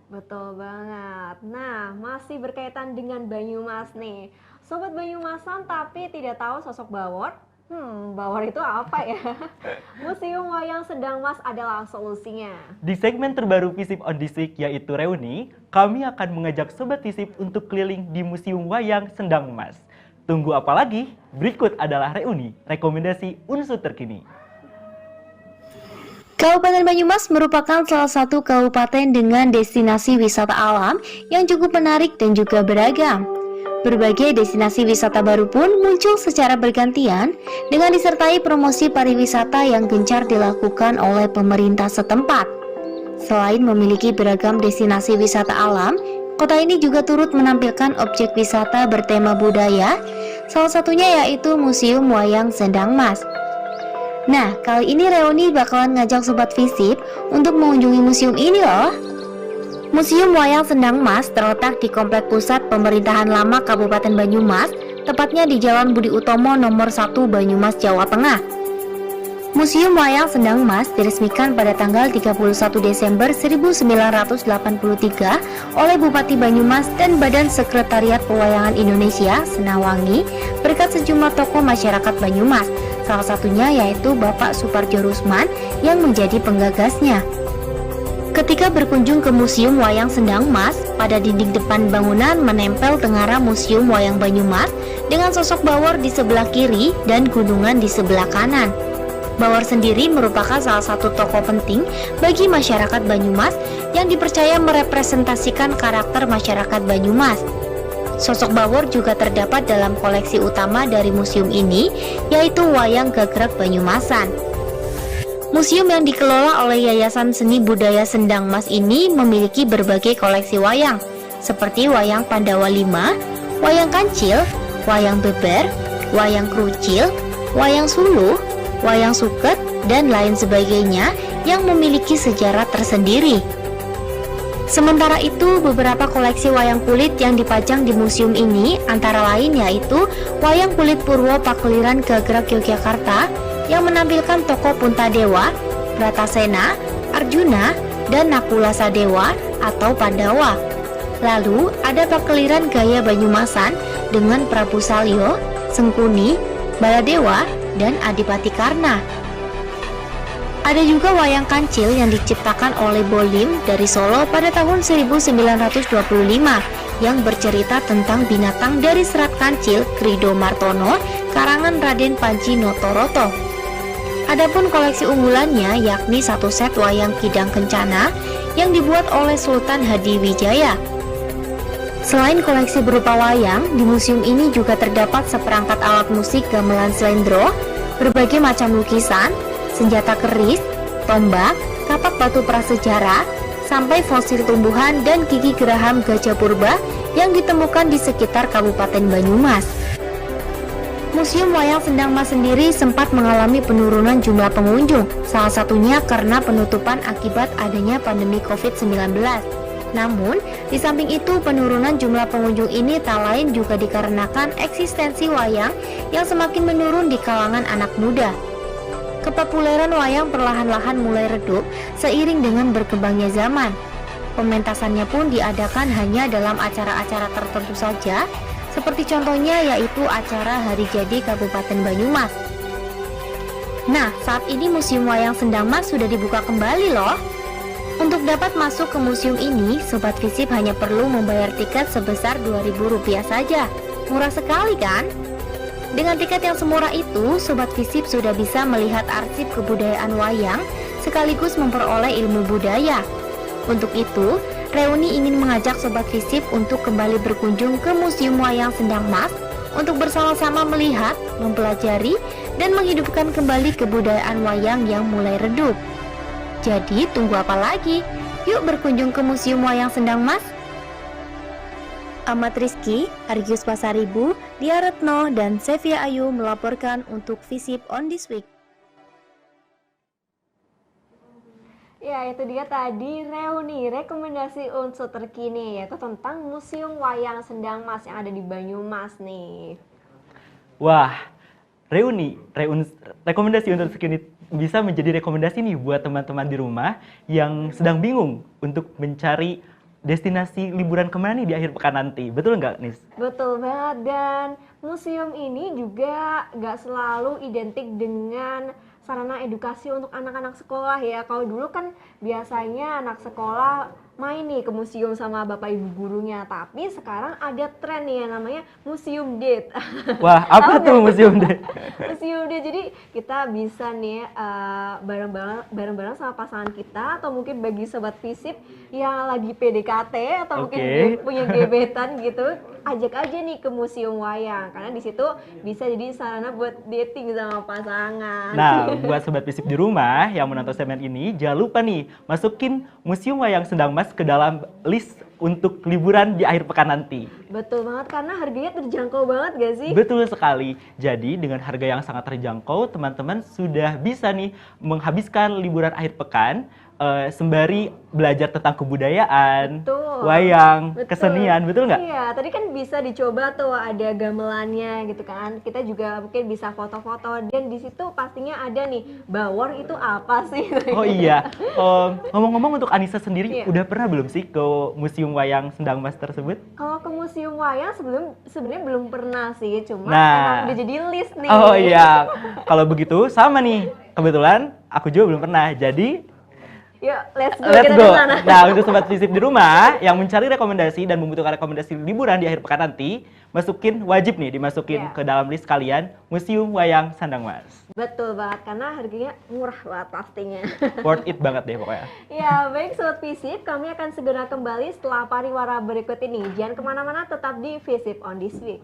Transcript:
Betul banget. Nah, masih berkaitan dengan Banyumas nih. Sobat Banyumasan tapi tidak tahu sosok Bawor? Bawor itu apa ya? Museum Wayang Sendang Mas adalah solusinya. Di segmen terbaru Visip on This Week yaitu Reuni, kami akan mengajak Sobat Visip untuk keliling di Museum Wayang Sendang Mas. Tunggu apa lagi? Berikut adalah Reuni, rekomendasi unsur terkini. Kabupaten Banyumas merupakan salah satu kabupaten dengan destinasi wisata alam yang cukup menarik dan juga beragam. Berbagai destinasi wisata baru pun muncul secara bergantian dengan disertai promosi pariwisata yang gencar dilakukan oleh pemerintah setempat. Selain memiliki beragam destinasi wisata alam, kota ini juga turut menampilkan objek wisata bertema budaya, salah satunya yaitu Museum Wayang Sendang Mas. Nah, kali ini Reuni bakalan ngajak Sobat Visip untuk mengunjungi museum ini loh. Museum Wayang Sendang Mas terletak di Komplek Pusat Pemerintahan Lama Kabupaten Banyumas, tepatnya di Jalan Budi Utomo nomor 1 Banyumas, Jawa Tengah. Museum Wayang Sendang Mas diresmikan pada tanggal 31 Desember 1983 oleh Bupati Banyumas dan Badan Sekretariat Pewayangan Indonesia Senawangi berkat sejumlah tokoh masyarakat Banyumas. Salah satunya yaitu Bapak Suparjo Rusman yang menjadi penggagasnya. Ketika berkunjung ke Museum Wayang Sendang Mas, pada dinding depan bangunan menempel tengara Museum Wayang Banyumas dengan sosok Bawor di sebelah kiri dan gunungan di sebelah kanan. Bawor sendiri merupakan salah satu tokoh penting bagi masyarakat Banyumas yang dipercaya merepresentasikan karakter masyarakat Banyumas. Sosok Bawor juga terdapat dalam koleksi utama dari museum ini, yaitu Wayang Gagrag Banyumasan. Museum yang dikelola oleh Yayasan Seni Budaya Sendang Mas ini memiliki berbagai koleksi wayang, seperti Wayang Pandawa V, Wayang Kancil, Wayang Beber, Wayang Krucil, Wayang Suluh, Wayang Suket, dan lain sebagainya yang memiliki sejarah tersendiri. Sementara itu, beberapa koleksi wayang kulit yang dipajang di museum ini antara lain yaitu Wayang Kulit Purwo Pakeliran Gagrag Yogyakarta yang menampilkan tokoh Puntadewa, Bratasena, Arjuna, dan Nakula Sadewa atau Pandawa. Lalu ada Pakeliran Gaya Banyumasan dengan Prabu Salyo, Sengkuni, Baladewa, dan Adipati Karna. Ada juga Wayang Kancil yang diciptakan oleh Bolim dari Solo pada tahun 1925 yang bercerita tentang binatang dari Serat Kancil Krido Martono karangan Raden Panji Notoroto. Adapun koleksi unggulannya yakni satu set Wayang Kidang Kencana yang dibuat oleh Sultan Hadiwijaya. Selain koleksi berupa wayang, di museum ini juga terdapat seperangkat alat musik gamelan slendro, berbagai macam lukisan, senjata keris, tombak, kapak batu prasejarah, sampai fosil tumbuhan dan gigi geraham gajah purba yang ditemukan di sekitar Kabupaten Banyumas. Museum Wayang Sendang Mas sendiri sempat mengalami penurunan jumlah pengunjung, salah satunya karena penutupan akibat adanya pandemi COVID-19. Namun, di samping itu penurunan jumlah pengunjung ini tak lain juga dikarenakan eksistensi wayang yang semakin menurun di kalangan anak muda. Kepopuleran wayang perlahan-lahan mulai redup seiring dengan berkembangnya zaman. Pementasannya pun diadakan hanya dalam acara-acara tertentu saja, seperti contohnya yaitu acara Hari Jadi Kabupaten Banyumas. Nah, saat ini Museum Wayang Sendang Mas sudah dibuka kembali loh. Untuk dapat masuk ke museum ini, Sobat Visip hanya perlu membayar tiket sebesar Rp2.000 saja. Murah sekali kan? Dengan tiket yang semurah itu, Sobat Visip sudah bisa melihat arsip kebudayaan wayang sekaligus memperoleh ilmu budaya. Untuk itu, Reuni ingin mengajak Sobat Visip untuk kembali berkunjung ke Museum Wayang Sendang Mas untuk bersama-sama melihat, mempelajari, dan menghidupkan kembali kebudayaan wayang yang mulai redup. Jadi, tunggu apa lagi? Yuk berkunjung ke Museum Wayang Sendang Mas. Ahmad Rizky, Argius Pasaribu, Dia Retno, dan Sevia Ayu melaporkan untuk Visip on This Week. Ya, itu dia tadi Reuni, rekomendasi unsur terkini, yaitu tentang Museum Wayang Sendang Mas yang ada di Banyumas nih. Wah, rekomendasi unsur terkini bisa menjadi rekomendasi nih buat teman-teman di rumah yang sedang bingung untuk mencari destinasi liburan kemana nih di akhir pekan nanti. Betul nggak, Nis? Betul banget, dan museum ini juga nggak selalu identik dengan sarana edukasi untuk anak-anak sekolah ya. Kalau dulu kan biasanya anak sekolah main nih ke museum sama bapak ibu gurunya, tapi sekarang ada tren nih yang namanya museum date. Wah, apa tuh museum deh? Museum date, jadi kita bisa nih bareng-bareng sama pasangan kita, atau mungkin bagi sobat visip yang lagi PDKT atau mungkin punya gebetan gitu, ajak aja nih ke museum wayang, karena di situ bisa jadi sarana buat dating sama pasangan. Nah, buat sobat visip di rumah yang menonton segmen ini, jangan lupa nih masukin Museum Wayang Sendang Mas ke dalam list untuk liburan di akhir pekan nanti. Betul banget, karena harganya terjangkau banget gak sih? Betul sekali. Jadi dengan harga yang sangat terjangkau, teman-teman sudah bisa nih menghabiskan liburan akhir pekan sembari belajar tentang kebudayaan, wayang, kesenian, betul nggak? Iya, tadi kan bisa dicoba tuh, ada gamelannya gitu kan. Kita juga mungkin bisa foto-foto, dan di situ pastinya ada nih, bawor itu apa sih? Oh iya, ngomong-ngomong untuk Anissa sendiri, udah pernah belum sih ke Museum Wayang Sendang Mas tersebut? Kalau ke museum wayang sebenarnya belum pernah sih, cuma emang udah jadi list nih. Oh iya, kalau begitu sama nih, kebetulan aku juga belum pernah, jadi yuk, let's go. Nah, untuk sobat visip di rumah yang mencari rekomendasi dan membutuhkan rekomendasi liburan di akhir pekan nanti, wajib nih dimasukin ke dalam list kalian Museum Wayang Sendang Mas. Betul banget, karena harganya murah banget pastinya. Worth it banget deh pokoknya. Ya, baik sobat visip, kami akan segera kembali setelah pariwara berikut ini. Jangan kemana-mana, tetap di Visip on this week.